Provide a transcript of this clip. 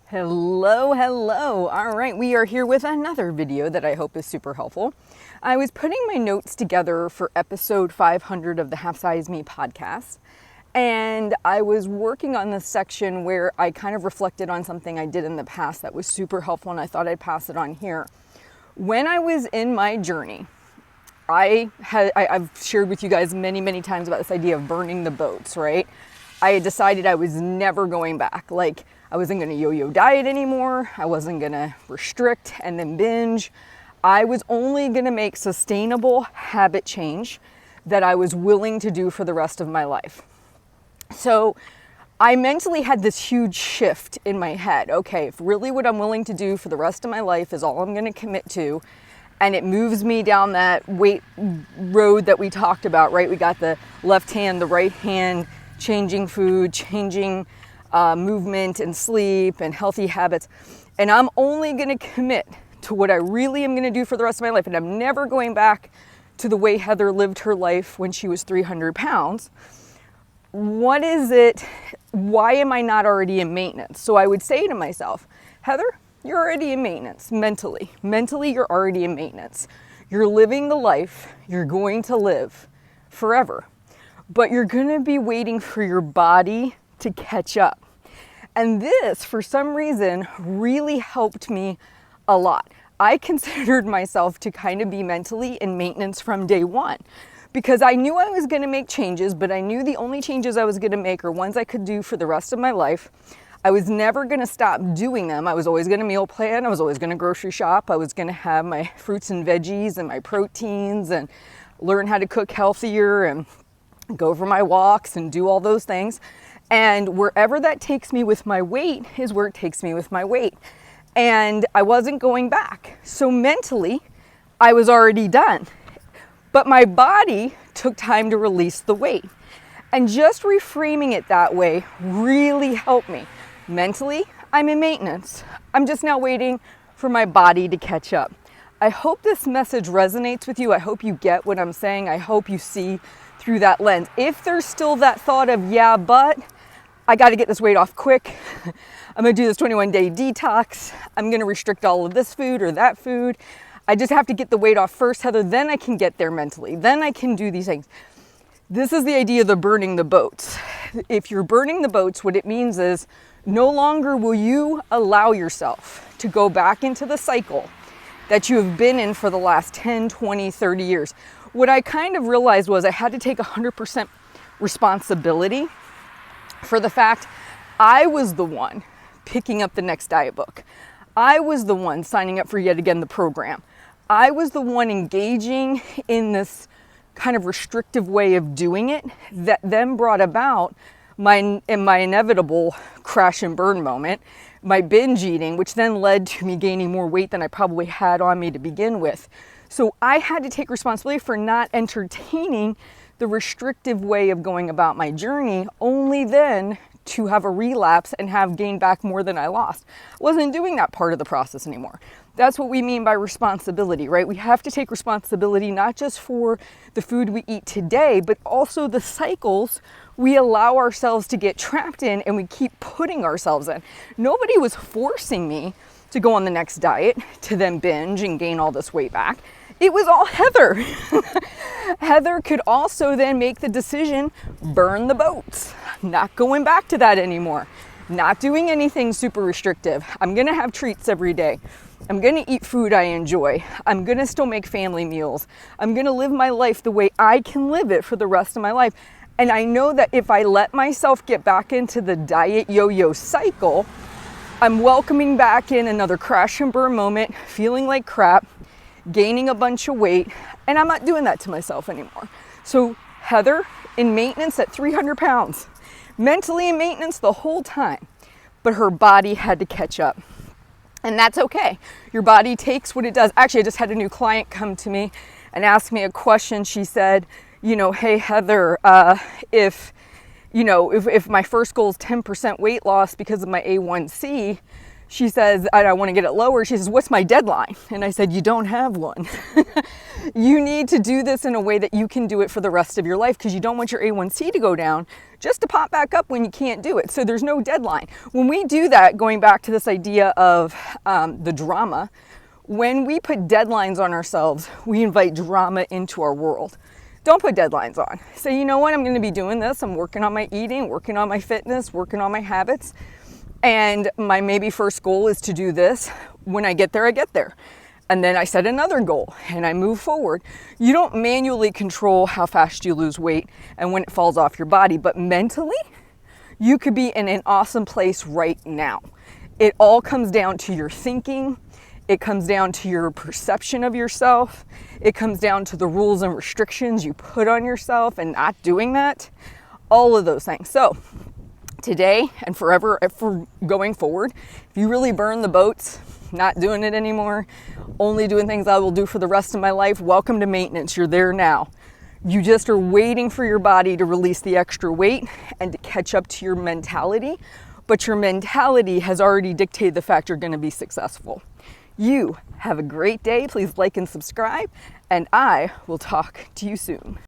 Hello. All right, we are here with another video that I hope is super helpful. I was putting my notes together for episode 500 of the Half Size Me podcast, and I was working on this section where I kind of reflected on something I did in the past that was super helpful, and I thought I'd pass it on here. When I was in my journey, I've shared with you guys many times about this idea of burning the boats, right? I had decided I was never going back. Like, I wasn't going to yo-yo diet anymore. I wasn't going to restrict and then binge. I was only going to make sustainable habit change that I was willing to do for the rest of my life. So I mentally had this huge shift in my head. Okay, if really what I'm willing to do for the rest of my life is all I'm going to commit to, and it moves me down that weight road that we talked about, right? We got the left hand, the right hand, changing food, changing movement and sleep and healthy habits. And I'm only going to commit to what I really am going to do for the rest of my life. And I'm never going back to the way Heather lived her life when she was 300 pounds. What is it? Why am I not already in maintenance? So I would say to myself, Heather, you're already in maintenance mentally. Mentally, you're already in maintenance. You're living the life you're going to live forever. But you're going to be waiting for your body to catch up. And this, for some reason, really helped me a lot. I considered myself to kind of be mentally in maintenance from day one, because I knew I was going to make changes, but I knew the only changes I was going to make are ones I could do for the rest of my life. I was never going to stop doing them. I was always going to meal plan. I was always going to grocery shop. I was going to have my fruits and veggies and my proteins and learn how to cook healthier and go for my walks and do all those things. And wherever that takes me with my weight is where it takes me with my weight. And I wasn't going back. So mentally, I was already done. But my body took time to release the weight. And just reframing it that way really helped me. Mentally, I'm in maintenance. I'm just now waiting for my body to catch up. I hope this message resonates with you. I hope you get what I'm saying. I hope you see through that lens. If there's still that thought of, yeah, but I got to get this weight off quick. I'm going to do this 21-day detox. I'm going to restrict all of this food or that food. I just have to get the weight off first, Heather. Then I can get there mentally. Then I can do these things. This is the idea of the burning the boats. If you're burning the boats, what it means is no longer will you allow yourself to go back into the cycle that you have been in for the last 10, 20, 30 years. What I kind of realized was I had to take 100% responsibility for the fact I was the one picking up the next diet book. I was the one signing up for yet again the program. I was the one engaging in this kind of restrictive way of doing it that then brought about my inevitable crash and burn moment, my binge eating, which then led to me gaining more weight than I probably had on me to begin with. So I had to take responsibility for not entertaining the restrictive way of going about my journey, only then to have a relapse and have gained back more than I lost. I wasn't doing that part of the process anymore. That's what we mean by responsibility, right? We have to take responsibility not just for the food we eat today, but also the cycles we allow ourselves to get trapped in and we keep putting ourselves in. Nobody was forcing me to go on the next diet to then binge and gain all this weight back. It was all Heather. Heather could also then make the decision, burn the boats, not going back to that anymore, not doing anything super restrictive. I'm going to have treats every day. I'm going to eat food I enjoy. I'm going to still make family meals. I'm going to live my life the way I can live it for the rest of my life. And I know that if I let myself get back into the diet yo-yo cycle, I'm welcoming back in another crash and burn moment, feeling like crap, gaining a bunch of weight, and I'm not doing that to myself anymore. So Heather in maintenance at 300 pounds, mentally in maintenance the whole time, but her body had to catch up. And that's okay. Your body takes what it does. Actually, I just had a new client come to me and ask me a question. She said, hey Heather, if my first goal is 10% weight loss because of my A1C, she says, I want to get it lower. She says, what's my deadline? And I said, you don't have one. You need to do this in a way that you can do it for the rest of your life, because you don't want your A1C to go down just to pop back up when you can't do it. So there's no deadline. When we do that, going back to this idea of the drama, when we put deadlines on ourselves, we invite drama into our world. Don't put deadlines on. Say, you know what, I'm going to be doing this. I'm working on my eating, working on my fitness, working on my habits. And my maybe first goal is to do this. When I get there, I get there. And then I set another goal and I move forward. You don't manually control how fast you lose weight and when it falls off your body, but mentally, you could be in an awesome place right now. It all comes down to your thinking. It comes down to your perception of yourself. It comes down to the rules and restrictions you put on yourself and not doing that. All of those things. So today and forever, for going forward, if you really burn the boats, not doing it anymore, only doing things I will do for the rest of my life, welcome to maintenance. You're there now. You just are waiting for your body to release the extra weight and to catch up to your mentality. But your mentality has already dictated the fact you're going to be successful. You have a great day. Please like and subscribe, and I will talk to you soon.